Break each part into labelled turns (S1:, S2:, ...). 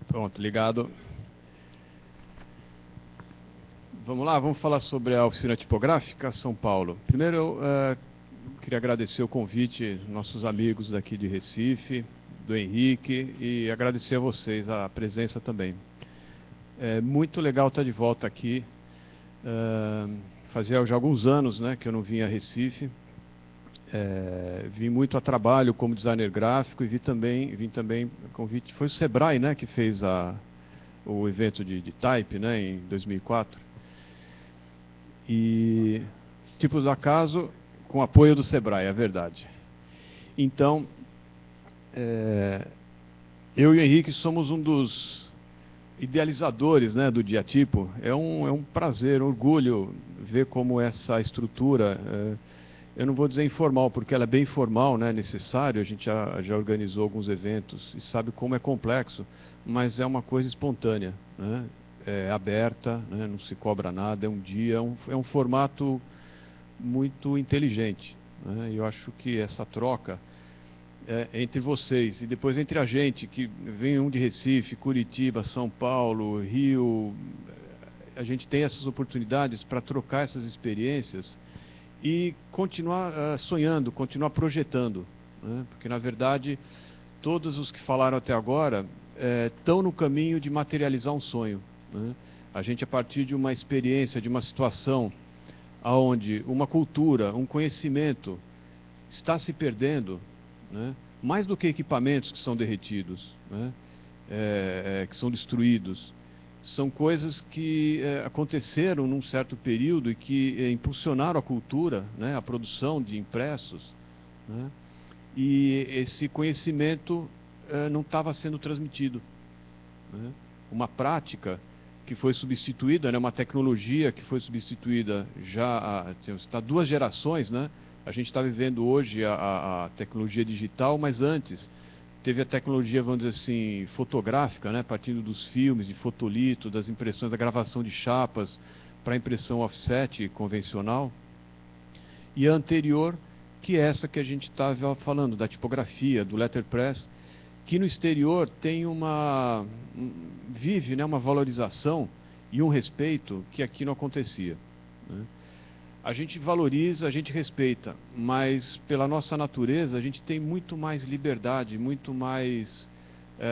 S1: Pronto, ligado. Vamos lá, vamos falar sobre a oficina tipográfica São Paulo. Primeiro, eu queria agradecer o convite, nossos amigos daqui de Recife, do Henrique, e agradecer a vocês a presença também. É muito legal estar de volta aqui. Fazia já alguns anos, né, que eu não vinha a Recife. Vim muito a trabalho como designer gráfico e vim também convite. Foi o Sebrae, né, que fez o evento de Type, né, em 2004. E tipos do acaso com apoio do Sebrae, é verdade. Então, eu e o Henrique somos um dos idealizadores, né, do Diatipo. É um prazer, um orgulho ver como essa estrutura, eu não vou dizer informal, porque ela é bem formal, né, necessário, a gente já organizou alguns eventos e sabe como é complexo, mas é uma coisa espontânea, né, é aberta, né, não se cobra nada, é um dia, é um formato muito inteligente, né, e eu acho que essa troca entre vocês e depois entre a gente, que vem um de Recife, Curitiba, São Paulo, Rio, a gente tem essas oportunidades para trocar essas experiências e continuar sonhando, continuar projetando, né? Porque na verdade todos os que falaram até agora estão no caminho de materializar um sonho, né? A gente, a partir de uma experiência, de uma situação onde uma cultura, um conhecimento está se perdendo, né? Mais do que equipamentos que são derretidos, né? Que são destruídos, são coisas que aconteceram num certo período e que impulsionaram a cultura, né? A produção de impressos, né? E esse conhecimento não estava sendo transmitido, né? Uma prática que foi substituída, né? Uma tecnologia que foi substituída já há 2 gerações, né? A gente está vivendo hoje a tecnologia digital, mas antes teve a tecnologia, vamos dizer assim, fotográfica, né? Partindo dos filmes, de fotolito, das impressões, da gravação de chapas para impressão offset convencional. E a anterior, que é essa que a gente estava falando, da tipografia, do letterpress, que no exterior tem vive, né, uma valorização e um respeito que aqui não acontecia, né? A gente valoriza, a gente respeita, mas pela nossa natureza a gente tem muito mais liberdade, muito mais,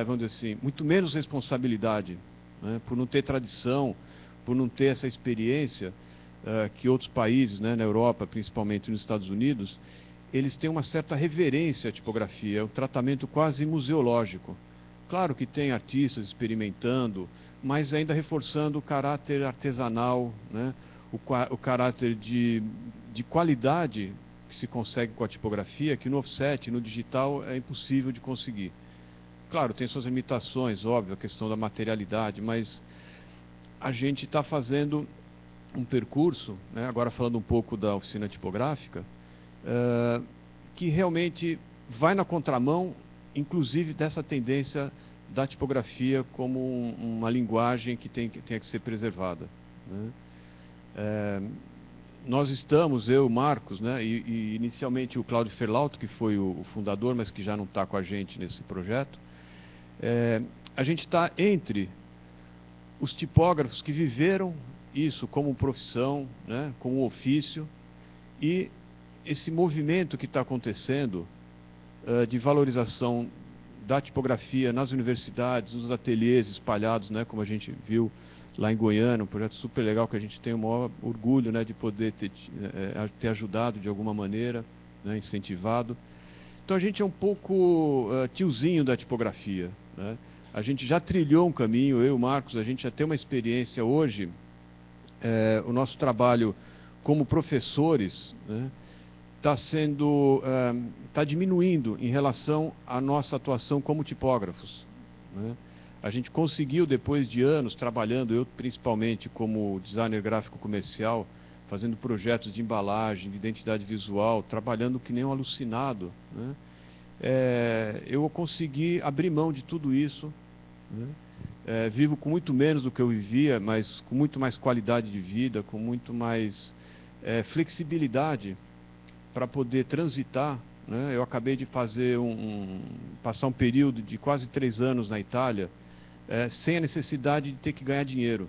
S1: vamos dizer assim, muito menos responsabilidade, né, por não ter tradição, por não ter essa experiência que outros países, né, na Europa, principalmente nos Estados Unidos, eles têm uma certa reverência à tipografia, é um tratamento quase museológico. Claro que tem artistas experimentando, mas ainda reforçando o caráter artesanal, né? O caráter de qualidade que se consegue com a tipografia, que no offset, no digital, é impossível de conseguir. Claro, tem suas limitações, óbvio, a questão da materialidade, mas a gente está fazendo um percurso, né, agora falando um pouco da oficina tipográfica, que realmente vai na contramão, inclusive dessa tendência da tipografia como uma linguagem que tem que ser preservada, né? Nós estamos, eu, Marcos, né, e inicialmente o Cláudio Ferlauto, que foi o fundador, mas que já não está com a gente nesse projeto, a gente está entre os tipógrafos que viveram isso como profissão, né, como ofício, e esse movimento que está acontecendo de valorização da tipografia nas universidades, nos ateliês espalhados, né, como a gente viu lá em Goiânia, um projeto super legal que a gente tem o maior orgulho, né, de poder ter ajudado de alguma maneira, né, incentivado. Então a gente é um pouco tiozinho da tipografia, né? A gente já trilhou um caminho, eu e o Marcos, a gente já tem uma experiência hoje, o nosso trabalho como professores, né, está diminuindo em relação à nossa atuação como tipógrafos, né? A gente conseguiu, depois de anos trabalhando, eu principalmente como designer gráfico comercial, fazendo projetos de embalagem, de identidade visual, trabalhando que nem um alucinado, né? Eu consegui abrir mão de tudo isso, né? Vivo com muito menos do que eu vivia, mas com muito mais qualidade de vida, com muito mais flexibilidade para poder transitar, né? Eu acabei de fazer passar um período de quase 3 anos na Itália, sem a necessidade de ter que ganhar dinheiro,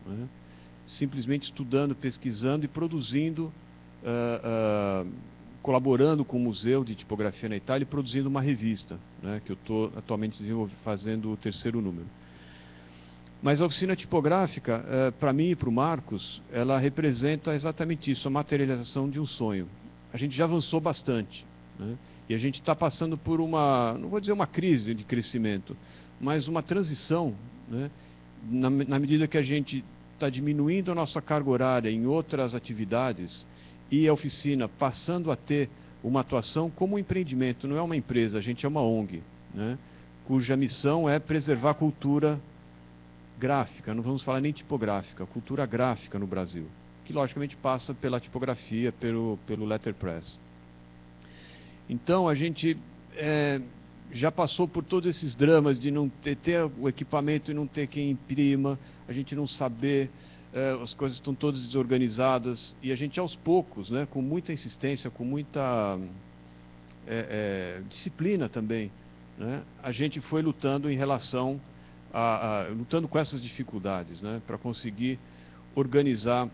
S1: né? Simplesmente estudando, pesquisando e produzindo, colaborando com o Museu de Tipografia na Itália e produzindo uma revista, né, que eu estou atualmente fazendo o 3º número. Mas a oficina tipográfica, para mim e para o Marcos, ela representa exatamente isso, a materialização de um sonho. A gente já avançou bastante, né, e a gente está passando por uma, não vou dizer uma crise de crescimento, mas uma transição, né, na medida que a gente está diminuindo a nossa carga horária em outras atividades e a oficina passando a ter uma atuação como um empreendimento, não é uma empresa, a gente é uma ONG, né, cuja missão é preservar a cultura gráfica, não vamos falar nem tipográfica, cultura gráfica no Brasil, que logicamente passa pela tipografia, pelo letterpress. Então a gente já passou por todos esses dramas de não ter o equipamento e não ter quem imprima, a gente não saber, as coisas estão todas desorganizadas, e a gente aos poucos, né, com muita insistência, com muita disciplina também, né, a gente foi lutando em relação lutando com essas dificuldades, né, para conseguir organizar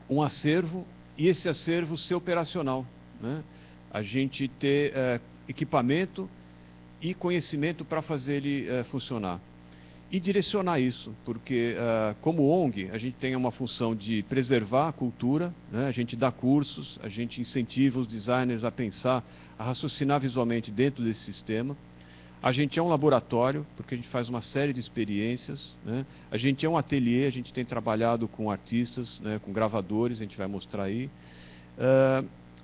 S1: um acervo e esse acervo ser operacional, né, a gente ter equipamento e conhecimento para fazer ele funcionar. E direcionar isso, porque como ONG, a gente tem uma função de preservar a cultura, né? A gente dá cursos, a gente incentiva os designers a pensar, a raciocinar visualmente dentro desse sistema. A gente é um laboratório, porque a gente faz uma série de experiências, né? A gente é um ateliê, a gente tem trabalhado com artistas, né? Com gravadores, a gente vai mostrar aí.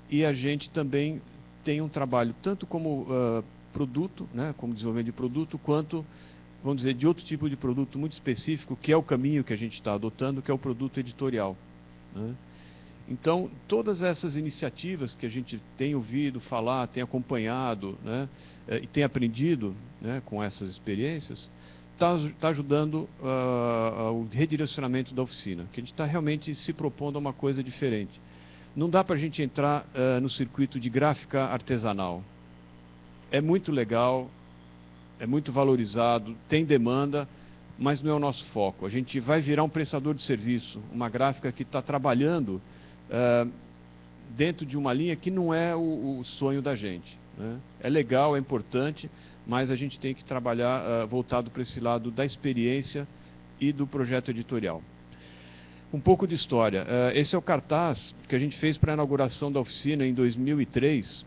S1: E a gente também tem um trabalho tanto como produto, né, como desenvolvimento de produto, quanto, vamos dizer, de outro tipo de produto muito específico, que é o caminho que a gente está adotando, que é o produto editorial, né? Então, todas essas iniciativas que a gente tem ouvido falar, tem acompanhado, né, e tem aprendido, né, com essas experiências, está ajudando ao redirecionamento da oficina, que a gente está realmente se propondo a uma coisa diferente. Não dá para a gente entrar no circuito de gráfica artesanal. É muito legal, é muito valorizado, tem demanda, mas não é o nosso foco. A gente vai virar um prestador de serviço, uma gráfica que está trabalhando dentro de uma linha que não é o sonho da gente, né? É legal, é importante, mas a gente tem que trabalhar voltado para esse lado da experiência e do projeto editorial. Um pouco de história. Esse é o cartaz que a gente fez para a inauguração da oficina em 2003,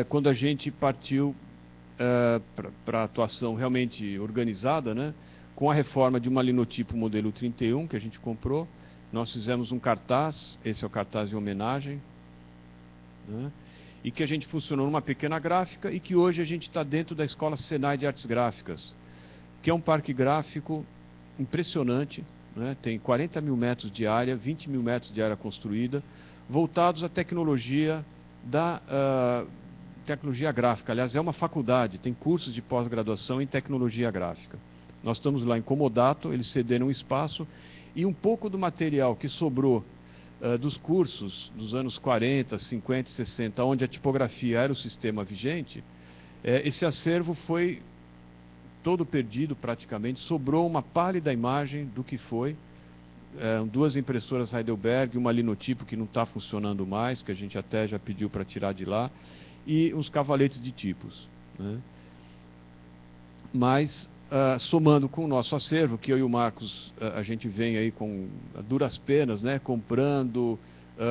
S1: quando a gente partiu para a atuação realmente organizada, né, com a reforma de uma linotipo modelo 31 que a gente comprou. Nós fizemos um cartaz, esse é o cartaz em homenagem, né, e que a gente funcionou numa pequena gráfica e que hoje a gente está dentro da Escola Senai de Artes Gráficas, que é um parque gráfico impressionante, né, tem 40 mil metros de área, 20 mil metros de área construída, voltados à tecnologia tecnologia gráfica. Aliás, é uma faculdade, tem cursos de pós-graduação em tecnologia gráfica. Nós estamos lá em Comodato, eles cederam um espaço e um pouco do material que sobrou dos cursos dos anos 40, 50 e 60, onde a tipografia era o sistema vigente, esse acervo foi todo perdido praticamente, sobrou uma pálida imagem do que foi, duas impressoras Heidelberg, uma linotipo que não está funcionando mais, que a gente até já pediu para tirar de lá, e uns cavaletes de tipos, né? Mas, somando com o nosso acervo, que eu e o Marcos, a gente vem aí com duras penas, né, comprando,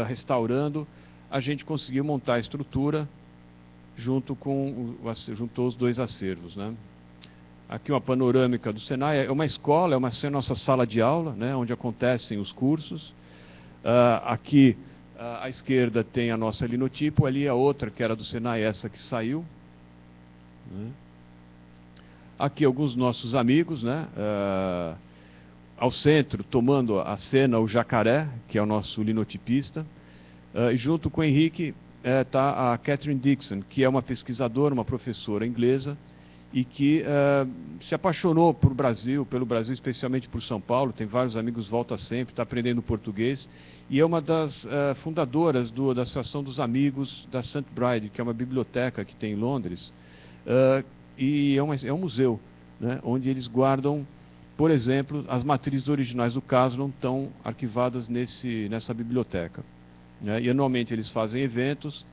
S1: restaurando, a gente conseguiu montar a estrutura juntou os dois acervos, né? Aqui uma panorâmica do Senai, é uma escola, é a nossa sala de aula, né, onde acontecem os cursos. Aqui à esquerda tem a nossa linotipo, ali a outra que era do Senai, essa que saiu, né? Aqui alguns nossos amigos, né? Ao centro, tomando a cena, o Jacaré, que é o nosso linotipista, e junto com o Henrique está a Catherine Dixon, que é uma pesquisadora, uma professora inglesa, e que se apaixonou pelo Brasil, especialmente por São Paulo, tem vários amigos, volta sempre, está aprendendo português, e é uma das fundadoras da Associação dos Amigos da St. Bride, que é uma biblioteca que tem em Londres, e é um museu, né, onde eles guardam, por exemplo, as matrizes originais do caso não estão arquivadas nessa biblioteca, né, e anualmente eles fazem eventos.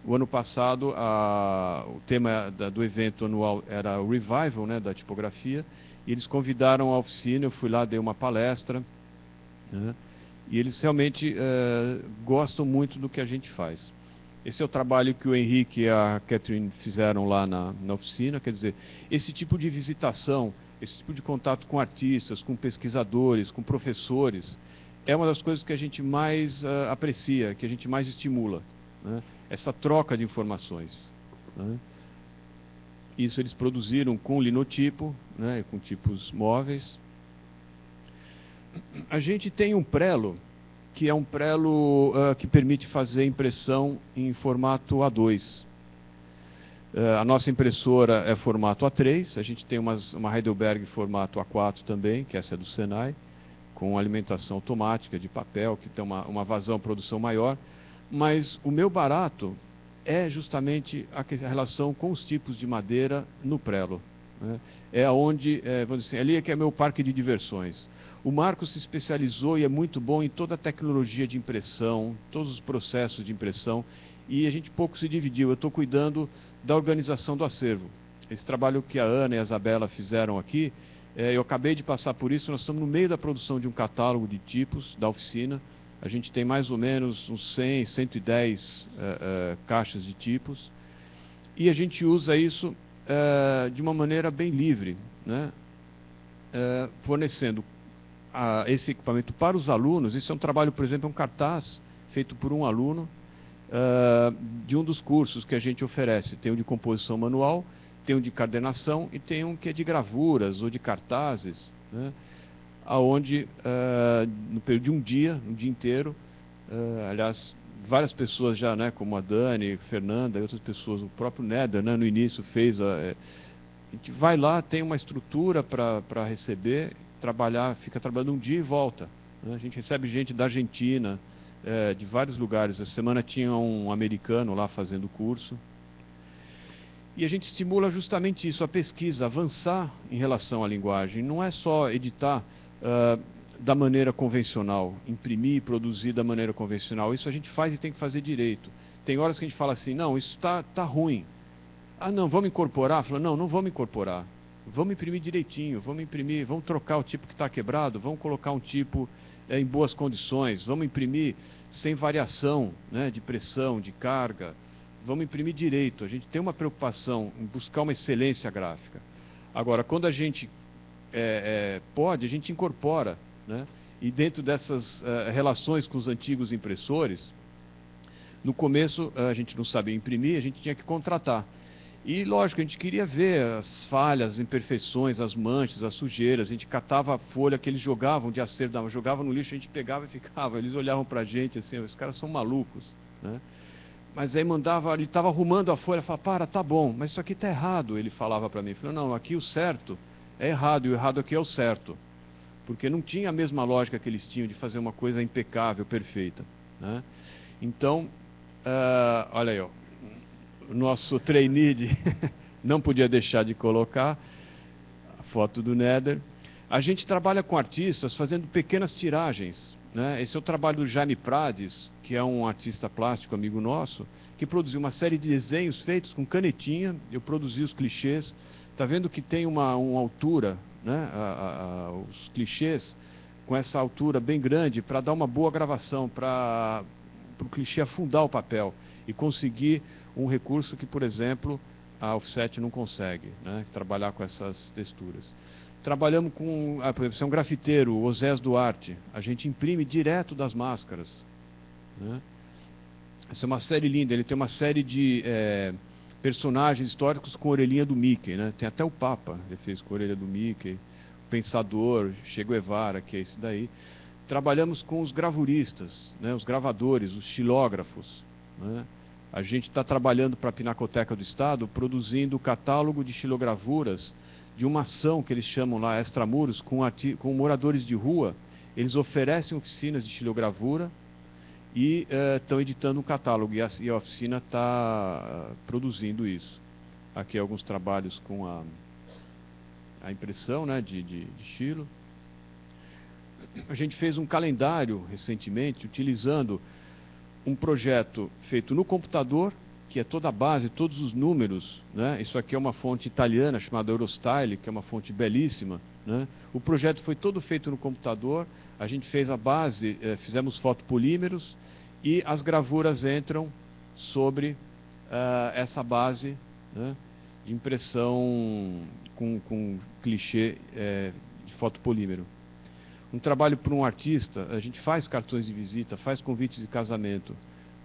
S1: O ano passado, o tema do evento anual era o Revival, né, da tipografia, e eles convidaram a oficina, eu fui lá, dei uma palestra, né, e eles realmente gostam muito do que a gente faz. Esse é o trabalho que o Henrique e a Catherine fizeram lá na oficina, quer dizer, esse tipo de visitação, esse tipo de contato com artistas, com pesquisadores, com professores, é uma das coisas que a gente mais aprecia, que a gente mais estimula, né? Essa troca de informações, né? Isso eles produziram com linotipo, né, com tipos móveis. A gente tem um prelo, que é um prelo que permite fazer impressão em formato A2. A nossa impressora é formato A3, a gente tem uma Heidelberg formato A4 também, que essa é do Senai, com alimentação automática de papel, que tem uma vazão, produção maior. Mas o meu barato é justamente a relação com os tipos de madeira no prelo, né? É onde, vamos dizer assim, ali é que é meu parque de diversões. O Marcos se especializou e é muito bom em toda a tecnologia de impressão, todos os processos de impressão, e a gente pouco se dividiu. Eu estou cuidando da organização do acervo. Esse trabalho que a Ana e a Isabela fizeram aqui, eu acabei de passar por isso. Nós estamos no meio da produção de um catálogo de tipos da oficina. A gente tem mais ou menos uns 100, 110 caixas de tipos, e a gente usa isso de uma maneira bem livre, né? Fornecendo esse equipamento para os alunos. Isso é um trabalho, por exemplo, é um cartaz feito por um aluno de um dos cursos que a gente oferece. Tem um de composição manual, tem um de coordenação e tem um que é de gravuras ou de cartazes, né? Aonde, no período de um dia inteiro, aliás, várias pessoas já, né, como a Dani, Fernanda e outras pessoas, o próprio Néder, né, no início fez, a gente vai lá, tem uma estrutura para receber, fica trabalhando um dia e volta, né? A gente recebe gente da Argentina, de vários lugares. Essa semana tinha um americano lá fazendo o curso. E a gente estimula justamente isso, a pesquisa, avançar em relação à linguagem. Não é só editar da maneira convencional, imprimir e produzir da maneira convencional. Isso a gente faz e tem que fazer direito. Tem horas que a gente fala assim, não, isso tá ruim. Ah, não, vamos incorporar? Fala, não, não vamos incorporar. Vamos imprimir direitinho, vamos trocar o tipo que está quebrado, vamos colocar um tipo em boas condições, vamos imprimir sem variação, né, de pressão, de carga. Vamos imprimir direito. A gente tem uma preocupação em buscar uma excelência gráfica. Agora, quando a gente pode, a gente incorpora, né? E dentro dessas relações com os antigos impressores, no começo a gente não sabia imprimir, a gente tinha que contratar. E, lógico, a gente queria ver as falhas, as imperfeições, as manchas, as sujeiras. A gente catava a folha que eles jogavam de acerto, jogavam no lixo, a gente pegava e ficava. Eles olhavam para a gente assim, os caras são malucos, né? Mas aí mandava, ele estava arrumando a folha, falava, tá bom, mas isso aqui está errado, ele falava para mim. Ele falou, não, aqui o certo é errado, e o errado aqui é o certo. Porque não tinha a mesma lógica que eles tinham de fazer uma coisa impecável, perfeita, né? Então, olha aí, ó, o nosso trainee não podia deixar de colocar a foto do Néder. A gente trabalha com artistas fazendo pequenas tiragens, né? Esse é o trabalho do Jaime Prades, que é um artista plástico, amigo nosso, que produziu uma série de desenhos feitos com canetinha. Eu produzi os clichês. Está vendo que tem uma altura, né? Os clichês com essa altura bem grande para dar uma boa gravação, para o clichê afundar o papel e conseguir um recurso que, por exemplo, a Offset não consegue, né? Trabalhar com essas texturas. Trabalhamos com, por exemplo, você é um grafiteiro, o Osés Duarte, a gente imprime direto das máscaras, né? Essa é uma série linda, ele tem uma série de personagens históricos com a orelhinha do Mickey, né? Tem até o Papa, ele fez com a orelha do Mickey, o Pensador, Che Guevara, que é esse daí. Trabalhamos com os gravuristas, né? Os gravadores, os xilógrafos, né? A gente está trabalhando para a Pinacoteca do Estado, produzindo o catálogo de xilogravuras de uma ação que eles chamam lá Extramuros, com moradores de rua. Eles oferecem oficinas de xilogravura e estão editando um catálogo, e a oficina está produzindo isso. Aqui alguns trabalhos com a a impressão, né, de estilo. A gente fez um calendário recentemente, utilizando um projeto feito no computador, que é toda a base, todos os números, né? Isso aqui é uma fonte italiana chamada Eurostyle, que é uma fonte belíssima, né? O projeto foi todo feito no computador, a gente fez a base, fizemos fotopolímeros e as gravuras entram sobre essa base, né, de impressão com clichê de fotopolímero. Um trabalho para um artista, a gente faz cartões de visita, faz convites de casamento,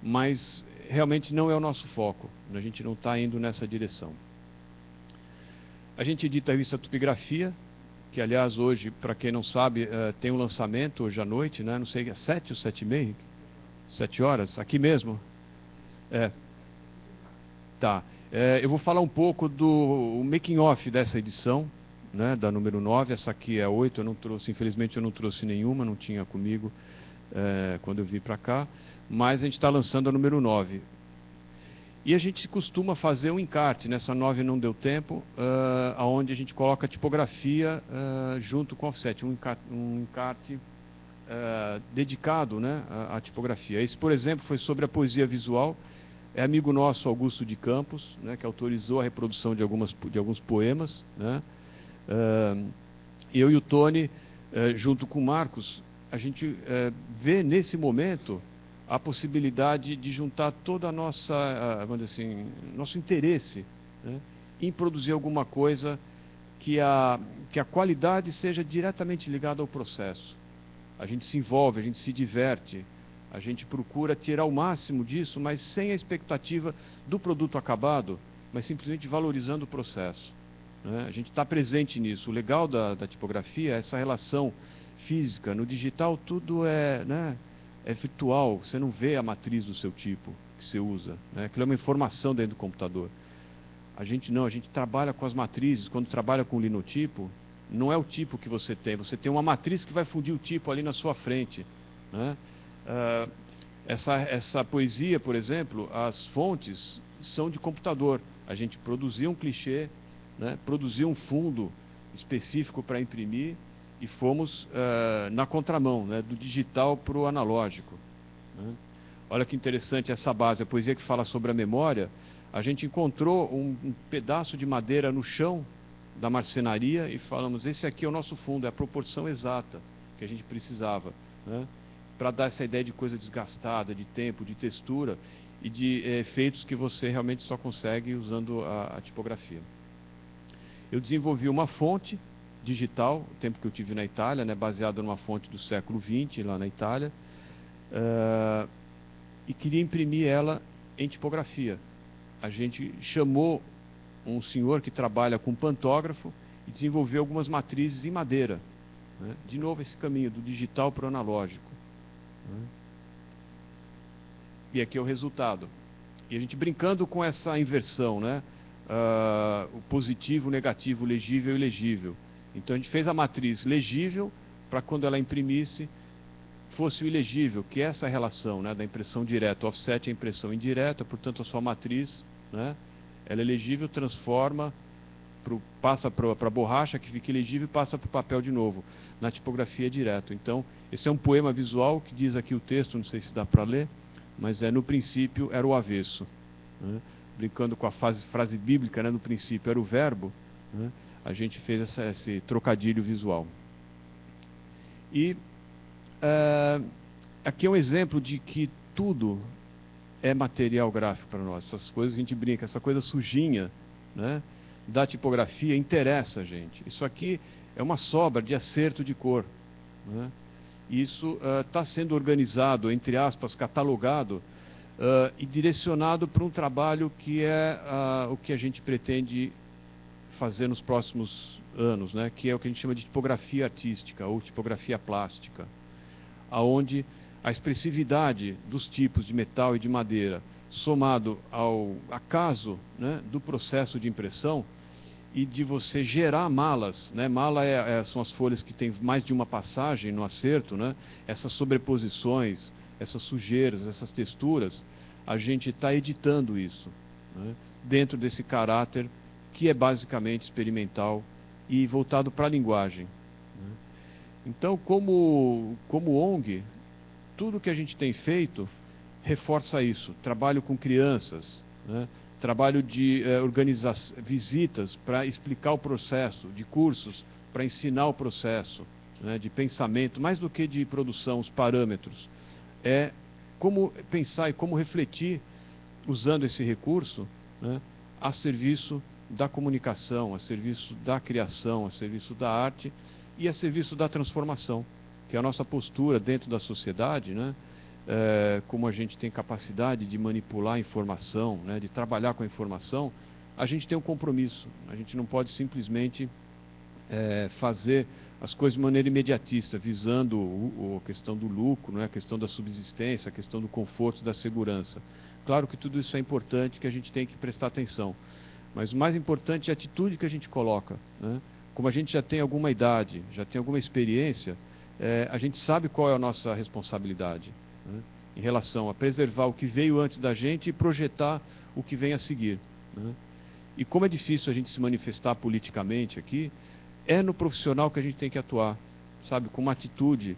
S1: mas realmente não é o nosso foco, a gente não está indo nessa direção. A gente edita a revista Tupografia, que aliás hoje, para quem não sabe, tem um lançamento hoje à noite, né? Não sei, é 7 ou 7h30? 7 horas? Aqui mesmo? Tá. Eu vou falar um pouco do making off dessa edição, né, da número 9, essa aqui é a 8, eu não trouxe, infelizmente eu não trouxe nenhuma, não tinha comigo quando eu vim para cá, mas a gente está lançando a número 9. E a gente costuma fazer um encarte, nessa 9 não deu tempo, onde a gente coloca a tipografia junto com o offset, um encarte dedicado, né, à tipografia. Esse, por exemplo, foi sobre a poesia visual, é amigo nosso Augusto de Campos, né, que autorizou a reprodução de alguns poemas, né. Eu e o Tony, junto com o Marcos, a gente vê nesse momento a possibilidade de juntar toda a nossa, vamos dizer assim, nosso interesse, né, em produzir alguma coisa que a qualidade seja diretamente ligada ao processo. A gente se envolve, a gente se diverte, a gente procura tirar o máximo disso, mas sem a expectativa do produto acabado, mas simplesmente valorizando o processo, né? A gente está presente nisso. O legal da tipografia é essa relação física. No digital tudo né, é virtual, você não vê a matriz do seu tipo que você usa, né? Aquilo é uma informação dentro do computador. A gente não, a gente trabalha com as matrizes. Quando trabalha com o linotipo, não é o tipo que você tem uma matriz que vai fundir o tipo ali na sua frente, né? Essa poesia, por exemplo, as fontes são de computador. A gente produziu um clichê, né, produziu um fundo específico para imprimir e fomos na contramão, né, do digital para o analógico, né? Olha que interessante essa base, a poesia que fala sobre a memória. A gente encontrou um pedaço de madeira no chão da marcenaria e falamos, esse aqui é o nosso fundo, é a proporção exata que a gente precisava, né, para dar essa ideia de coisa desgastada, de tempo, de textura e de efeitos que você realmente só consegue usando a tipografia. Eu desenvolvi uma fonte digital, o tempo que eu tive na Itália, né, baseada numa fonte do século XX, lá na Itália, e queria imprimir ela em tipografia. A gente chamou um senhor que trabalha com pantógrafo e desenvolveu algumas matrizes em madeira, né? De novo esse caminho do digital para o analógico, né? E aqui é o resultado. E a gente brincando com essa inversão, né? O positivo, negativo, legível e ilegível. Então a gente fez a matriz legível para quando ela imprimisse fosse o ilegível, que é essa relação, né, da impressão direta. O offset é a impressão indireta, portanto a sua matriz, né, ela é legível, transforma, passa para a borracha que fica ilegível e passa para o papel de novo. Na tipografia é direto. Então esse é um poema visual que diz aqui o texto, não sei se dá para ler, mas no princípio era o avesso, né? Brincando com a frase bíblica, né, no princípio era o verbo, né? A gente fez esse trocadilho visual. E aqui é um exemplo de que tudo é material gráfico para nós. Essas coisas a gente brinca, essa coisa sujinha, né, da tipografia interessa a gente. Isso aqui é uma sobra de acerto de cor, né? Isso está sendo organizado, entre aspas, catalogado e direcionado para um trabalho que é o que a gente pretende fazer nos próximos anos, né, que é o que a gente chama de tipografia artística ou tipografia plástica, aonde a expressividade dos tipos de metal e de madeira, somado ao acaso, né, do processo de impressão e de você gerar malas, né? Mala são as folhas que tem mais de uma passagem no acerto, né? Essas sobreposições, essas sujeiras, essas texturas, a gente está editando isso, né, dentro desse caráter que é basicamente experimental e voltado para a linguagem, né? Então, como ONG, tudo que a gente tem feito reforça isso. Trabalho com crianças, né? Trabalho de visitas para explicar o processo, de cursos para ensinar o processo, né? De pensamento, mais do que de produção, os parâmetros. É como pensar e como refletir usando esse recurso, né? A serviço da comunicação, a serviço da criação, a serviço da arte e a serviço da transformação, que é a nossa postura dentro da sociedade, né? Como a gente tem capacidade de manipular a informação, né? De trabalhar com a informação, a gente tem um compromisso. A gente não pode simplesmente fazer as coisas de maneira imediatista, visando a questão do lucro, né? A questão da subsistência, a questão do conforto, da segurança. Claro que tudo isso é importante, que a gente tem que prestar atenção. Mas o mais importante é a atitude que a gente coloca, né? Como a gente já tem alguma idade, já tem alguma experiência, a gente sabe qual é a nossa responsabilidade, né? Em relação a preservar o que veio antes da gente e projetar o que vem a seguir, né? E como é difícil a gente se manifestar politicamente aqui, é no profissional que a gente tem que atuar, sabe? Com uma atitude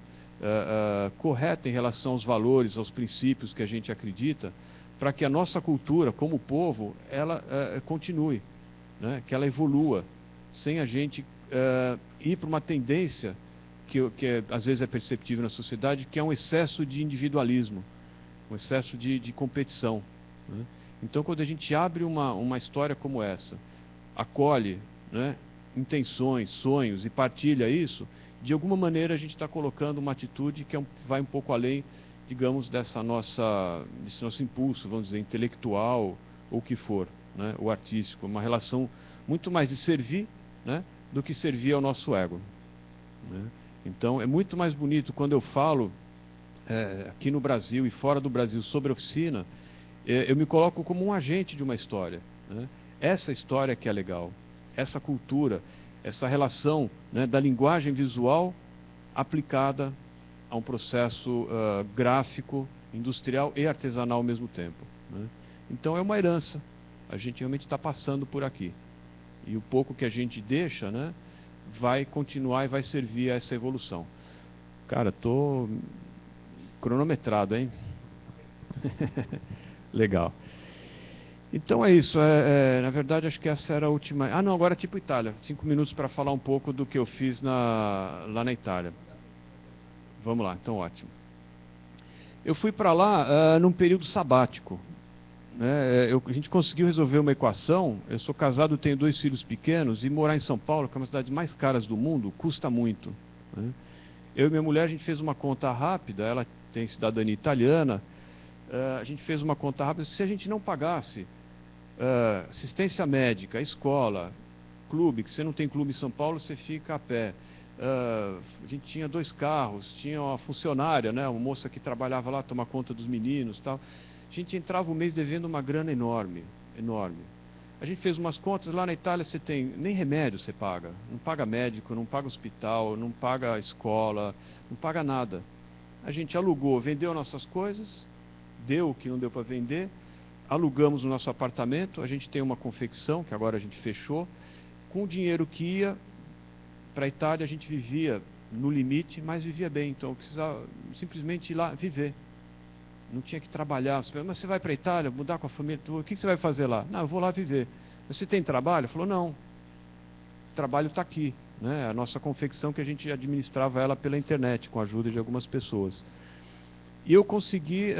S1: correta em relação aos valores, aos princípios que a gente acredita, para que a nossa cultura, como povo, ela continue, né? Que ela evolua, sem a gente ir para uma tendência que às vezes é perceptível na sociedade, que é um excesso de individualismo, um excesso de competição, né? Então, quando a gente abre uma história como essa, acolhe, né, intenções, sonhos e partilha isso, de alguma maneira a gente está colocando uma atitude que vai um pouco além, digamos, desse nosso impulso, vamos dizer, intelectual ou o que for, né, ou artístico, uma relação muito mais de servir, né, do que servir ao nosso ego, né? Então, é muito mais bonito quando eu falo aqui no Brasil e fora do Brasil sobre a oficina, eu me coloco como um agente de uma história, né? Essa história que é legal, essa cultura, essa relação, né, da linguagem visual aplicada a um processo gráfico, industrial e artesanal ao mesmo tempo, né? Então é uma herança, a gente realmente está passando por aqui. E o pouco que a gente deixa, né, vai continuar e vai servir a essa evolução. Cara, estou cronometrado, hein? Legal. Então é isso. Na verdade, acho que essa era a última. Ah, não, agora é tipo Itália. 5 minutos para falar um pouco do que eu fiz lá na Itália. Vamos lá, então ótimo. Eu fui para lá num período sabático, né? A gente conseguiu resolver uma equação. Eu sou casado, tenho 2 filhos pequenos, e morar em São Paulo, que é uma das cidades mais caras do mundo, custa muito, né? Eu e minha mulher, a gente fez uma conta rápida, ela tem cidadania italiana, a gente fez uma conta rápida, se a gente não pagasse assistência médica, escola, clube, que você não tem clube em São Paulo, você fica a pé. A gente tinha 2 carros, tinha uma funcionária, né, uma moça que trabalhava lá, tomar conta dos meninos e tal. A gente entrava o mês devendo uma grana enorme, enorme. A gente fez umas contas, lá na Itália você tem, nem remédio você paga, não paga médico, não paga hospital, não paga escola, não paga nada. A gente alugou, vendeu nossas coisas, deu o que não deu para vender, alugamos o nosso apartamento, a gente tem uma confecção, que agora a gente fechou, com o dinheiro que ia para a Itália, a gente vivia no limite, mas vivia bem, então eu precisava simplesmente ir lá viver. Não tinha que trabalhar. Mas você vai para a Itália, mudar com a família, o que você vai fazer lá? Não, eu vou lá viver. Você tem trabalho? Falou, não. O trabalho está aqui, né? A nossa confecção que a gente administrava ela pela internet, com a ajuda de algumas pessoas. E eu consegui,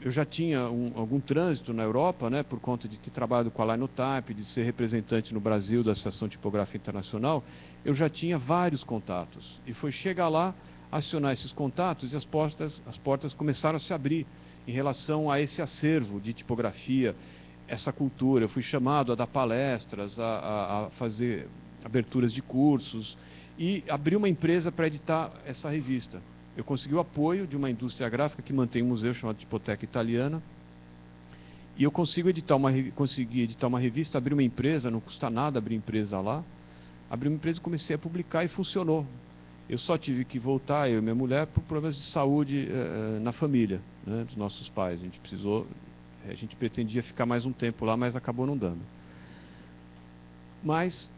S1: eu já tinha algum trânsito na Europa, né, por conta de ter trabalhado com a Linotype, de ser representante no Brasil da Associação Tipográfica Internacional, eu já tinha vários contatos. E foi chegar lá, acionar esses contatos e as portas começaram a se abrir em relação a esse acervo de tipografia, essa cultura. Eu fui chamado a dar palestras, a fazer aberturas de cursos e abri uma empresa para editar essa revista. Eu consegui o apoio de uma indústria gráfica que mantém um museu chamado Tipoteca Italiana e eu consegui editar uma revista, abrir uma empresa, não custa nada abrir empresa lá. Abri uma empresa e comecei a publicar e funcionou. Eu só tive que voltar, eu e minha mulher, por problemas de saúde na família, né, dos nossos pais. A gente pretendia ficar mais um tempo lá, mas acabou não dando. Mas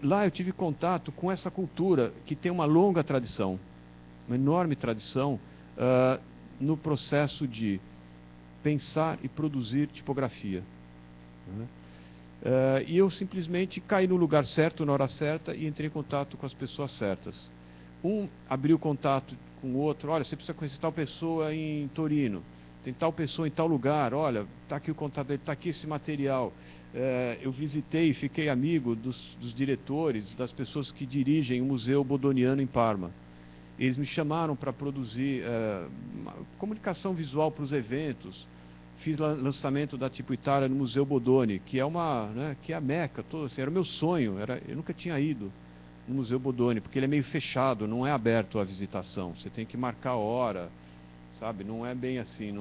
S1: lá eu tive contato com essa cultura que tem uma longa tradição, uma enorme tradição no processo de pensar e produzir tipografia, né? E eu simplesmente caí no lugar certo, na hora certa, e entrei em contato com as pessoas certas. Um abriu contato com o outro: olha, você precisa conhecer tal pessoa em Torino, tem tal pessoa em tal lugar, olha, está aqui o contato dele, está aqui esse material. Eu visitei e fiquei amigo dos diretores, das pessoas que dirigem o Museu Bodoniano em Parma. Eles me chamaram para produzir comunicação visual para os eventos. Fiz lançamento da Tipo Itália no Museu Bodoni, que é que é a meca, assim, era o meu sonho. Eu nunca tinha ido no Museu Bodoni, porque ele é meio fechado, não é aberto à visitação. Você tem que marcar a hora, sabe? Não é bem assim,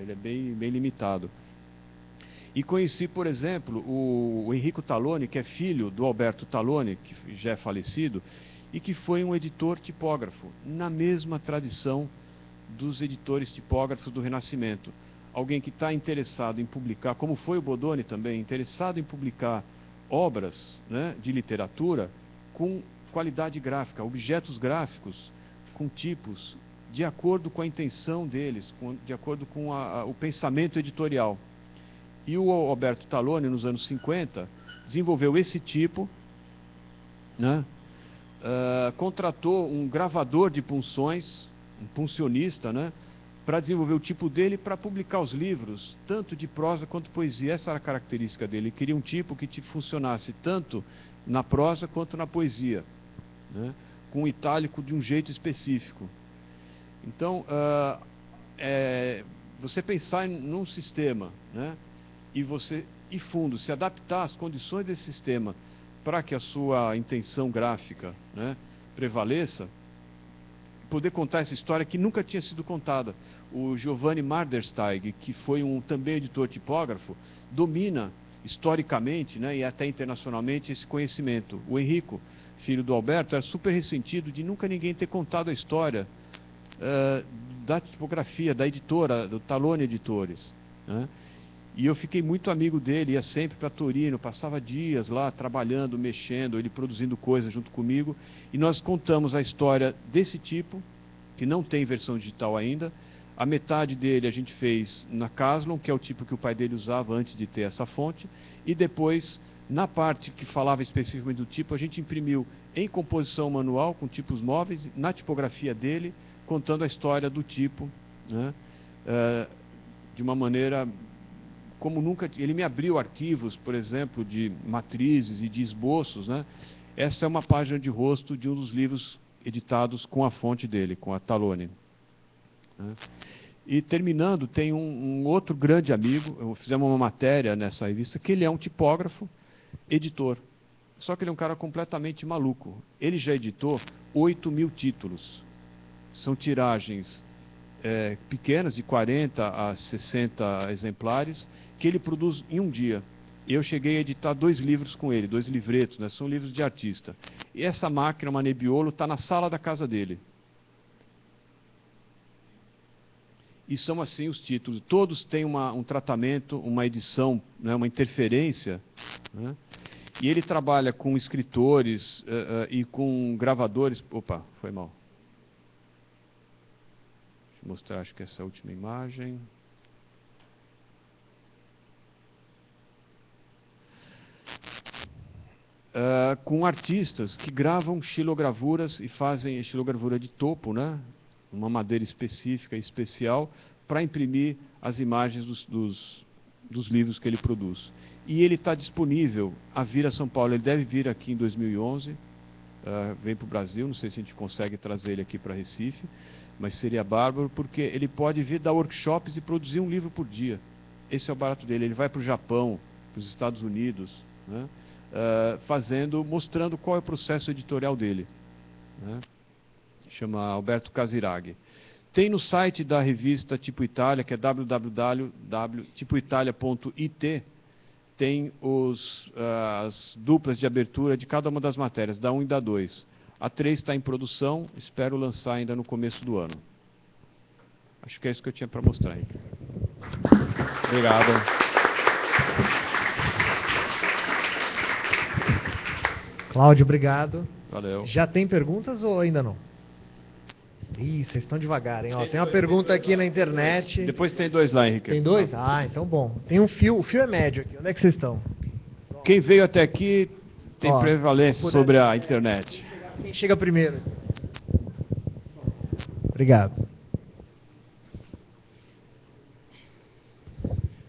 S1: ele é bem limitado. E conheci, por exemplo, o Enrico Talloni, que é filho do Alberto Talloni, que já é falecido, e que foi um editor tipógrafo, na mesma tradição dos editores tipógrafos do Renascimento. Alguém que está interessado em publicar, como foi o Bodoni também, interessado em publicar obras, né, de literatura com qualidade gráfica, objetos gráficos, com tipos, de acordo com a intenção deles, de acordo com o pensamento editorial. E o Alberto Talloni, nos anos 50, desenvolveu esse tipo, né? Contratou um gravador de punções, um puncionista, né? Para desenvolver o tipo dele, para publicar os livros, tanto de prosa quanto poesia. Essa era a característica dele. Ele queria um tipo que funcionasse tanto na prosa quanto na poesia, né? Com o itálico de um jeito específico. Então, você pensar num sistema, né? E fundo, se adaptar às condições desse sistema para que a sua intenção gráfica, né, prevaleça, poder contar essa história que nunca tinha sido contada. O Giovanni Mardersteig, que foi também editor tipógrafo, domina historicamente, né, e até internacionalmente esse conhecimento. O Enrico, filho do Alberto, era super ressentido de nunca ninguém ter contado a história da tipografia, da editora, do Talloni Editores, né? E eu fiquei muito amigo dele, ia sempre para Torino, passava dias lá trabalhando, mexendo, ele produzindo coisas junto comigo. E nós contamos a história desse tipo, que não tem versão digital ainda. A metade dele a gente fez na Caslon, que é o tipo que o pai dele usava antes de ter essa fonte. E depois, na parte que falava especificamente do tipo, a gente imprimiu em composição manual, com tipos móveis, na tipografia dele, contando a história do tipo, né, de uma maneira como nunca. Ele me abriu arquivos, por exemplo, de matrizes e de esboços, né? Essa é uma página de rosto de um dos livros editados com a fonte dele, com a Talloni, né? E terminando, tem um outro grande amigo, fizemos uma matéria nessa revista, que ele é um tipógrafo, editor. Só que ele é um cara completamente maluco. Ele já editou 8.000 títulos. São tiragens pequenas, de 40 a 60 exemplares, que ele produz em um dia. Eu cheguei a editar 2 livros com ele, 2 livretos, né? São livros de artista. E essa máquina, uma Nebbiolo, está na sala da casa dele. E são assim os títulos. Todos têm um tratamento, uma edição, né? Uma interferência, né? E ele trabalha com escritores e com gravadores. Opa, foi mal. Deixa eu mostrar, acho que essa é a última imagem. Com artistas que gravam xilogravuras e fazem xilogravura de topo, né? Uma madeira específica e especial, para imprimir as imagens dos livros que ele produz. E ele está disponível a vir a São Paulo. Ele deve vir aqui em 2011, vem para o Brasil, não sei se a gente consegue trazer ele aqui para Recife, mas seria bárbaro, porque ele pode vir dar workshops e produzir um livro por dia. Esse é o barato dele. Ele vai para o Japão, para os Estados Unidos, né? Mostrando qual é o processo editorial dele, né? Chama Alberto Casiraghi. Tem no site da revista Tipo Itália, que é www.tipoitalia.it, tem as duplas de abertura de cada uma das matérias, da 1 e da 2. A 3 está em produção, espero lançar ainda no começo do ano. Acho que é isso que eu tinha para mostrar aí. Obrigado.
S2: Cláudio, obrigado.
S1: Valeu.
S2: Já tem perguntas ou ainda não? Ih, vocês estão devagar, hein? Ó, tem uma pergunta aqui na internet.
S1: Depois tem 2 lá, Henrique.
S2: Tem 2? Ah, então bom. Tem um fio, o fio é médio aqui. Onde é que vocês estão?
S1: Quem veio até aqui tem
S2: Ó,
S1: prevalência sobre a internet.
S2: Quem chega primeiro? Obrigado.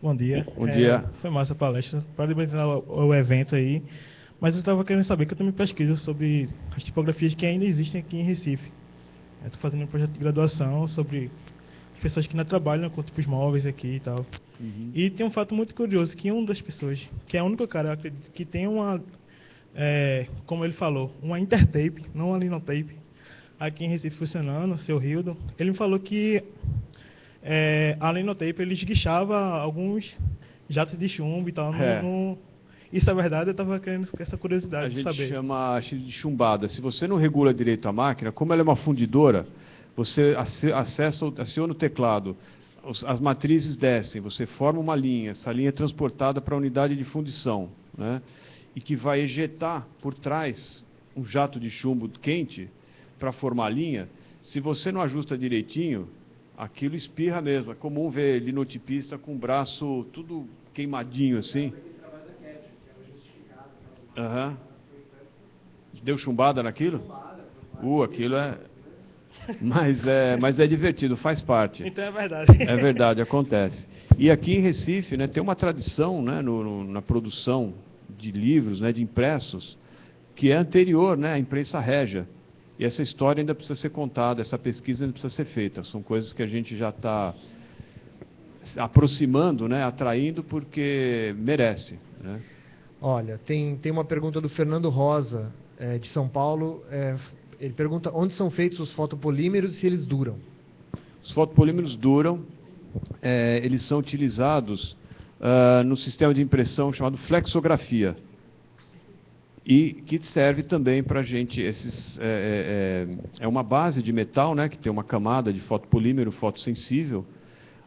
S3: Bom dia.
S1: Bom dia.
S3: Foi massa a palestra. Parabenizar o evento aí. Mas eu estava querendo saber que eu também pesquiso sobre as tipografias que ainda existem aqui em Recife. Eu estou fazendo um projeto de graduação sobre as pessoas que ainda trabalham com tipos móveis aqui e tal. E tem um fato muito curioso, que uma das pessoas, que é o único cara, eu acredito, que tem uma, como ele falou, uma intertape, não uma linotape, aqui em Recife funcionando, o seu Hildo, ele me falou que a linotape ele esguichava alguns jatos de chumbo e tal. Isso é verdade? Eu estava querendo essa curiosidade de saber.
S1: A gente chama de chumbada. Se você não regula direito a máquina, como ela é uma fundidora, você aciona o teclado, as matrizes descem, você forma uma linha, essa linha é transportada para a unidade de fundição, né? E que vai ejetar por trás um jato de chumbo quente para formar a linha. Se você não ajusta direitinho, aquilo espirra mesmo. É comum ver linotipista com o braço tudo queimadinho assim. Uhum. Deu chumbada naquilo? Aquilo é... Mas é divertido, faz parte.
S3: Então é verdade.
S1: É verdade, acontece. E aqui em Recife, né, tem uma tradição, né, na produção de livros, né, de impressos, que é anterior, né, à imprensa régia. E essa história ainda precisa ser contada, essa pesquisa ainda precisa ser feita. São coisas que a gente já está aproximando, né, atraindo, porque merece, né?
S2: Olha, tem uma pergunta do Fernando Rosa, de São Paulo. Ele pergunta onde são feitos os fotopolímeros e se eles duram.
S1: Os fotopolímeros duram, eles são utilizados no sistema de impressão chamado flexografia. E que serve também para a gente, é uma base de metal, né, que tem uma camada de fotopolímero fotossensível,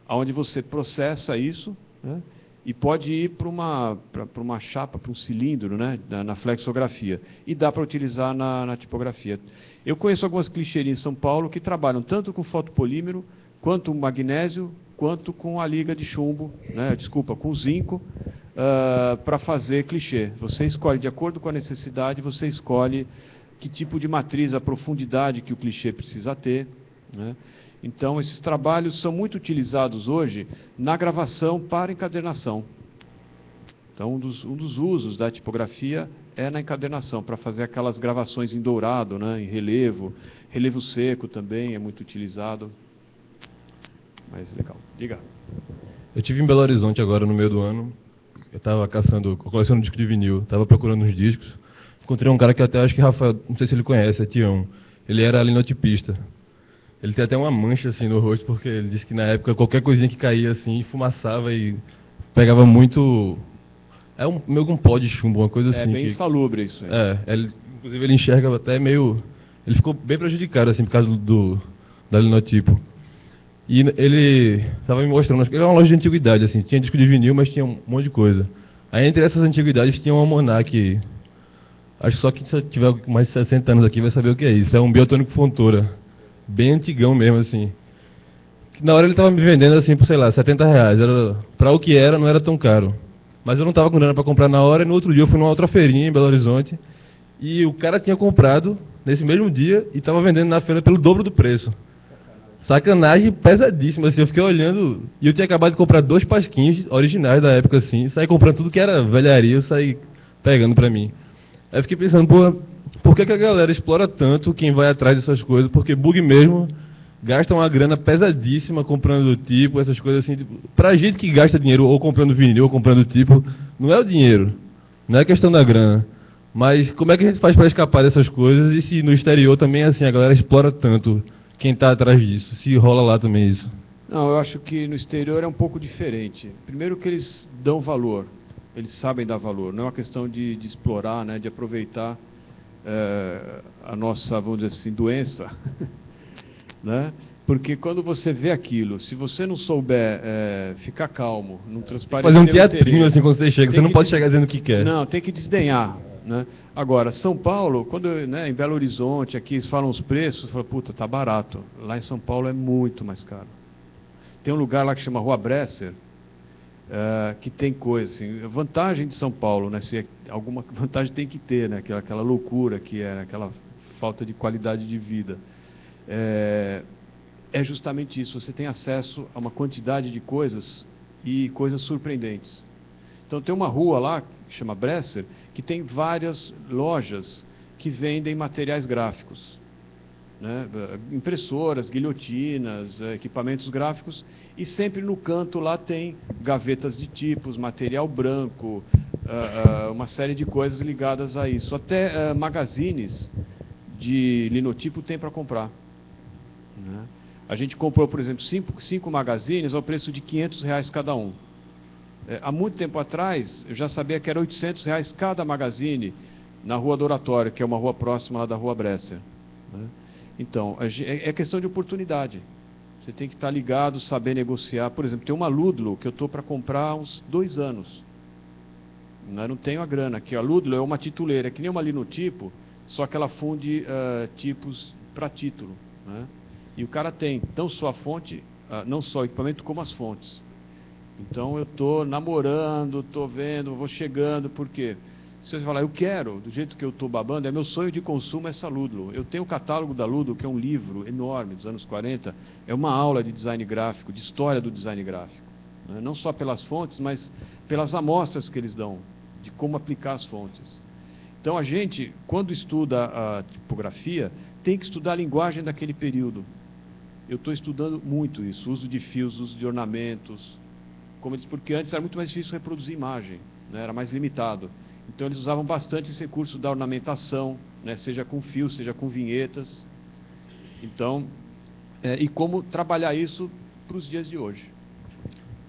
S1: onde você processa isso, né, e pode ir para uma chapa, para um cilindro, né, na flexografia. E dá para utilizar na tipografia. Eu conheço algumas clichêrias em São Paulo que trabalham tanto com fotopolímero, quanto magnésio, quanto com a liga de chumbo, né, com zinco, para fazer clichê. Você escolhe, de acordo com a necessidade, você escolhe que tipo de matriz, a profundidade que o clichê precisa ter, né? Então, esses trabalhos são muito utilizados hoje na gravação para encadernação. Então, um dos usos da tipografia é na encadernação, para fazer aquelas gravações em dourado, né, em relevo. Relevo seco também é muito utilizado. Mas legal. Diga.
S4: Eu estive em Belo Horizonte agora no meio do ano. Eu estava colecionando disco de vinil, estava procurando uns discos. Encontrei um cara que até acho que Rafael, não sei se ele conhece, é Tião. Ele era linotipista. Ele tem até uma mancha assim no rosto, porque ele disse que na época qualquer coisinha que caía assim, fumaçava e pegava muito... meio que um pó de chumbo, uma coisa assim.
S1: É bem insalubre isso aí.
S4: Inclusive ele enxerga até meio... Ele ficou bem prejudicado assim por causa da linotipo. E ele estava me mostrando, ele era uma loja de antiguidade, assim, tinha disco de vinil, mas tinha um monte de coisa. Aí entre essas antiguidades tinha um almanaque, acho que só quem tiver mais de 60 anos aqui vai saber o que é isso, é um Biotônico Fontoura, bem antigão mesmo, assim. Na hora ele estava me vendendo, assim, por, sei lá, R$70, para o que era, não era tão caro. Mas eu não estava com grana para comprar na hora, e no outro dia eu fui numa outra feirinha em Belo Horizonte, e o cara tinha comprado nesse mesmo dia, e estava vendendo na feira pelo dobro do preço. Sacanagem pesadíssima, assim, eu fiquei olhando, e eu tinha acabado de comprar 2 pasquinhos originais da época, assim, saí comprando tudo que era velharia, eu saí pegando pra mim. Aí eu fiquei pensando, por que a galera explora tanto quem vai atrás dessas coisas? Porque bug mesmo gasta uma grana pesadíssima comprando tipo, essas coisas assim. Tipo, pra gente que gasta dinheiro ou comprando vinil ou comprando tipo, não é o dinheiro, não é questão da grana. Mas como é que a gente faz para escapar dessas coisas e se no exterior também, assim, a galera explora tanto quem está atrás disso, se rola lá também isso?
S1: Não, eu acho que no exterior é um pouco diferente. Primeiro que eles dão valor, eles sabem dar valor, não é uma questão de explorar, né, de aproveitar a nossa, vamos dizer assim, doença, né? Porque quando você vê aquilo, se você não souber ficar calmo, não transparecer
S4: fazer um teatrinho assim quando você chega, você não pode chegar dizendo o que quer.
S1: Não, tem que desdenhar. né? Agora, São Paulo, quando né, em Belo Horizonte, aqui eles falam os preços, fala, puta, tá barato. Lá em São Paulo é muito mais caro. Tem um lugar lá que chama Rua Bresser, que tem coisa assim, vantagem de São Paulo, né? Se alguma vantagem tem que ter, né? Aquela loucura que é, aquela falta de qualidade de vida. É justamente isso, você tem acesso a uma quantidade de coisas e coisas surpreendentes. Então tem uma rua lá, que chama Bresser, que tem várias lojas que vendem materiais gráficos, né? Impressoras, guilhotinas, equipamentos gráficos, e sempre no canto lá tem gavetas de tipos, material branco, uma série de coisas ligadas a isso. Até magazines de linotipo tem para comprar, né? A gente comprou, por exemplo, cinco magazines ao preço de R$500 cada um. Há muito tempo atrás, eu já sabia que era R$800 cada magazine na Rua do Oratório, que é uma rua próxima lá da Rua Bresser, né? Então, é questão de oportunidade. Você tem que estar ligado, saber negociar. Por exemplo, tem uma Ludlow que eu estou para comprar há uns 2 anos. Eu não tenho a grana. Aqui, a Ludlow é uma tituleira, é que nem uma linotipo, só que ela funde tipos para título, né? E o cara tem não só a fonte, não só o equipamento, como as fontes. Então eu estou namorando, estou vendo, vou chegando, por quê? Se você falar, eu quero, do jeito que eu estou babando, é meu sonho de consumo essa Ludlow. Eu tenho o catálogo da Ludlow, que é um livro enorme, dos anos 40, é uma aula de design gráfico, de história do design gráfico, né? Não só pelas fontes, mas pelas amostras que eles dão, de como aplicar as fontes. Então a gente, quando estuda a tipografia, tem que estudar a linguagem daquele período. Eu estou estudando muito isso, uso de fios, uso de ornamentos, como eu disse, porque antes era muito mais difícil reproduzir imagem, né? Era mais limitado. Então eles usavam bastante esse recurso da ornamentação, né? Seja com fios, seja com vinhetas. Então, e como trabalhar isso para os dias de hoje.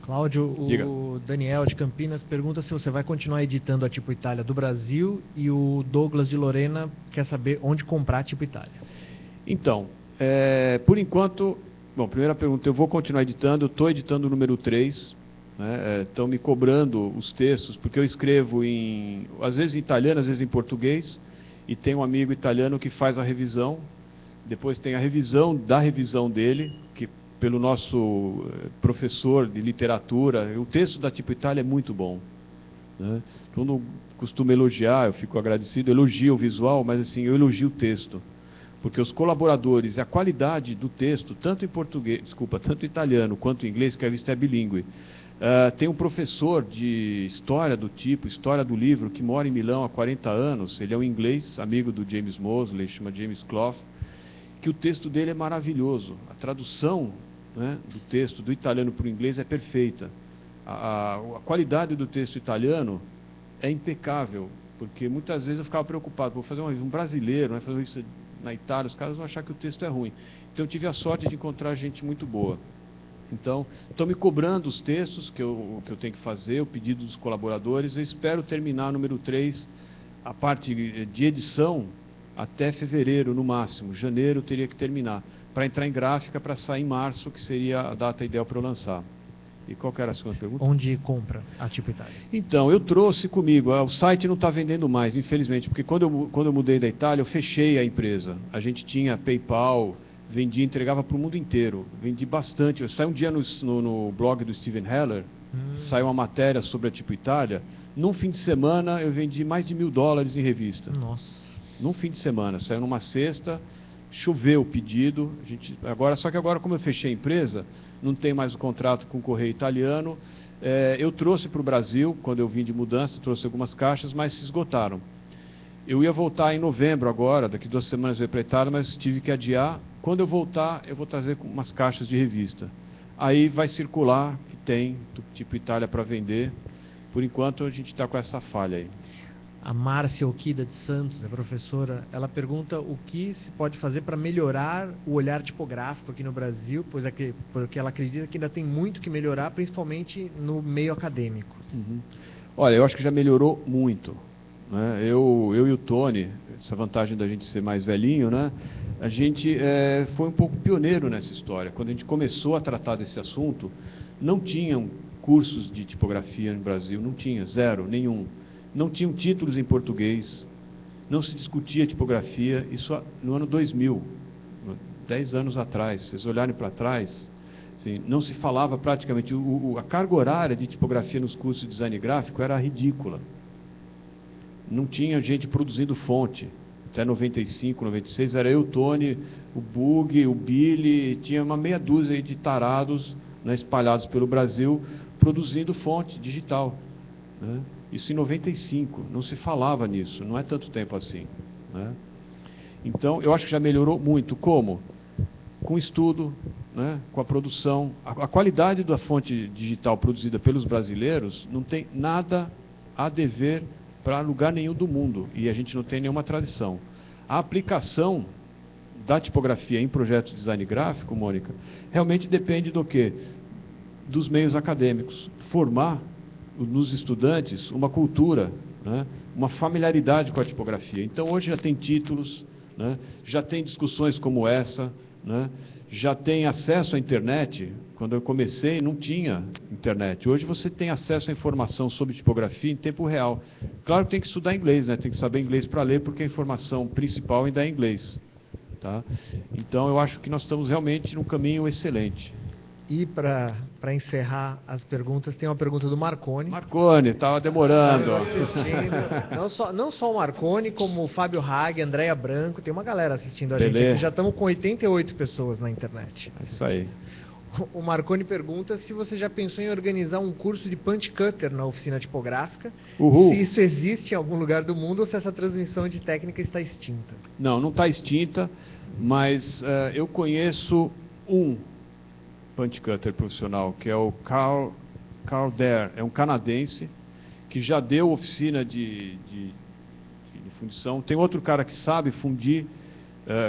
S2: Cláudio,
S1: Diga.
S2: o Daniel de Campinas pergunta se você vai continuar editando a Tipo Itália do Brasil, e o Douglas de Lorena quer saber onde comprar a Tipo Itália.
S1: Então, por enquanto, bom, primeira pergunta, eu vou continuar editando, eu estou editando o número 3, né? Estão me cobrando os textos, porque eu escrevo às vezes em italiano, às vezes em português, e tem um amigo italiano que faz a revisão, depois tem a revisão da revisão dele, que pelo nosso professor de literatura, o texto da Tipo Itália é muito bom, né? Eu não costumo elogiar, eu fico agradecido, elogio o visual, mas assim, eu elogio o texto. Porque os colaboradores e a qualidade do texto, tanto em português, tanto em italiano quanto em inglês, que a revista é bilíngue. Tem um professor de história do tipo, história do livro, que mora em Milão há 40 anos, ele é um inglês, amigo do James Mosley, chama James Clough, que o texto dele é maravilhoso. A tradução, né, do texto do italiano para o inglês é perfeita. A qualidade do texto italiano é impecável, porque muitas vezes eu ficava preocupado, vou fazer um brasileiro, né, fazer isso na Itália, os caras vão achar que o texto é ruim. Então eu tive a sorte de encontrar gente muito boa. Então, estão me cobrando os textos que eu tenho que fazer, o pedido dos colaboradores. Eu espero terminar o número 3, a parte de edição, até fevereiro, no máximo. Janeiro eu teria que terminar, para entrar em gráfica, para sair em março, que seria a data ideal para eu lançar. E qual que era a segunda pergunta?
S2: Onde compra a Tipo Itália?
S1: Então, eu trouxe comigo, o site não está vendendo mais, infelizmente, porque quando eu mudei da Itália, eu fechei a empresa. A gente tinha PayPal, vendia, entregava para o mundo inteiro, vendi bastante. Saiu um dia no blog do Steven Heller, saiu uma matéria sobre a Tipo Itália. Num fim de semana, eu vendi mais de $1.000 em revista.
S2: Nossa.
S1: Num fim de semana, saiu numa sexta, choveu o pedido. Só que agora, como eu fechei a empresa, não tem mais o contrato com o Correio Italiano. Eu trouxe para o Brasil, quando eu vim de mudança, trouxe algumas caixas, mas se esgotaram. Eu ia voltar em novembro agora, daqui 2 semanas eu ia para a Itália, mas tive que adiar. Quando eu voltar, eu vou trazer umas caixas de revista. Aí vai circular, que tem Tipo Itália para vender. Por enquanto a gente está com essa falha aí.
S2: A Márcia Okida de Santos, a professora, ela pergunta o que se pode fazer para melhorar o olhar tipográfico aqui no Brasil, porque ela acredita que ainda tem muito que melhorar, principalmente no meio acadêmico.
S1: Uhum. Olha, eu acho que já melhorou muito, né? Eu e o Tony, essa vantagem da gente ser mais velhinho, né? A gente foi um pouco pioneiro nessa história. Quando a gente começou a tratar desse assunto, não tinham cursos de tipografia no Brasil, não tinha, zero, nenhum. não tinham títulos em português, não se discutia tipografia, isso no ano 2000, 10 anos atrás. Se vocês olharem para trás, assim, não se falava praticamente, a carga horária de tipografia nos cursos de design gráfico era ridícula. Não tinha gente produzindo fonte. Até 95, 96, era eu, o Tony, o Bug, o Billy, tinha uma meia dúzia aí de tarados, né, espalhados pelo Brasil, produzindo fonte digital, né? Isso em 95, não se falava nisso, não é tanto tempo assim, né? Então, eu acho que já melhorou muito. Como? Com estudo, né, com a produção. A qualidade da fonte digital produzida pelos brasileiros não tem nada a dever para lugar nenhum do mundo, e a gente não tem nenhuma tradição. A aplicação da tipografia em projetos de design gráfico, Mônica, realmente depende do quê? Dos meios acadêmicos. Formar nos estudantes uma cultura, né, uma familiaridade com a tipografia. Então, hoje já tem títulos, né, já tem discussões como essa, né, já tem acesso à internet. Quando eu comecei, não tinha internet. Hoje você tem acesso à informação sobre tipografia em tempo real. Claro que tem que estudar inglês, né? Tem que saber inglês para ler, porque a informação principal ainda é em inglês. Tá? Então, eu acho que nós estamos realmente num caminho excelente.
S2: E para encerrar as perguntas, tem uma pergunta do Marconi.
S1: Marconi, estava demorando.
S2: Não só o Marconi, como o Fábio Hag, Andréia Branco, tem uma galera assistindo a gente aqui. Já estamos com 88 pessoas na internet.
S1: É isso aí.
S2: O Marconi pergunta se você já pensou em organizar um curso de punch cutter na oficina tipográfica,
S1: Uhul.
S2: se isso existe em algum lugar do mundo ou se essa transmissão de técnica está extinta.
S1: Não está extinta, mas eu conheço um punch cutter profissional, que é o Carl Dare, é um canadense, que já deu oficina de fundição. Tem outro cara que sabe fundir,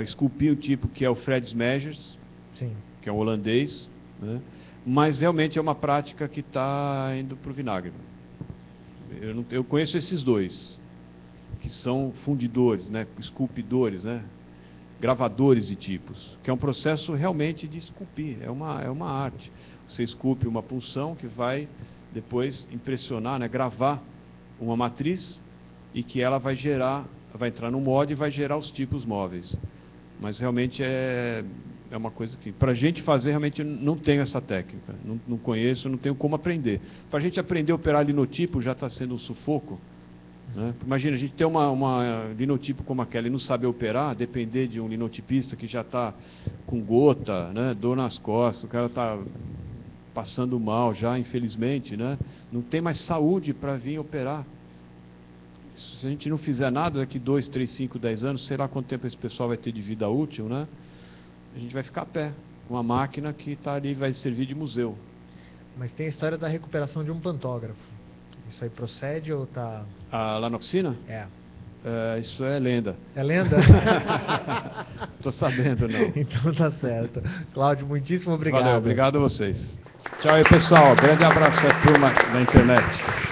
S1: esculpir o tipo, que é o Fred Smegers,
S2: Sim.
S1: que é um holandês, né? Mas realmente é uma prática que está indo para o vinagre. Eu conheço esses dois, que são fundidores, né? Esculpidores, né? Gravadores de tipos, que é um processo realmente de esculpir, é uma arte. Você esculpe uma punção que vai depois impressionar, né? Gravar uma matriz e que ela vai entrar no molde e vai gerar os tipos móveis. Mas realmente é uma coisa que, para a gente fazer, realmente não tenho essa técnica, não conheço, não tenho como aprender. Para a gente aprender a operar linotipo já está sendo um sufoco, né? Imagina, a gente ter uma linotipo como aquela e não saber operar, depender de um linotipista que já está com gota, né? Dor nas costas, o cara está passando mal já, infelizmente, né? Não tem mais saúde para vir operar. Se a gente não fizer nada, daqui 2, 3, 5, 10 anos, sei lá quanto tempo esse pessoal vai ter de vida útil, né? A gente vai ficar a pé, com uma máquina que está ali, vai servir de museu.
S2: Mas tem a história da recuperação de um pantógrafo. Isso aí procede ou está...
S1: Lá na oficina? Isso é lenda.
S2: É lenda?
S1: Estou sabendo, não.
S2: Então tá certo. Cláudio, muitíssimo obrigado.
S1: Valeu, obrigado a vocês. Tchau aí, pessoal. Grande abraço à turma da internet.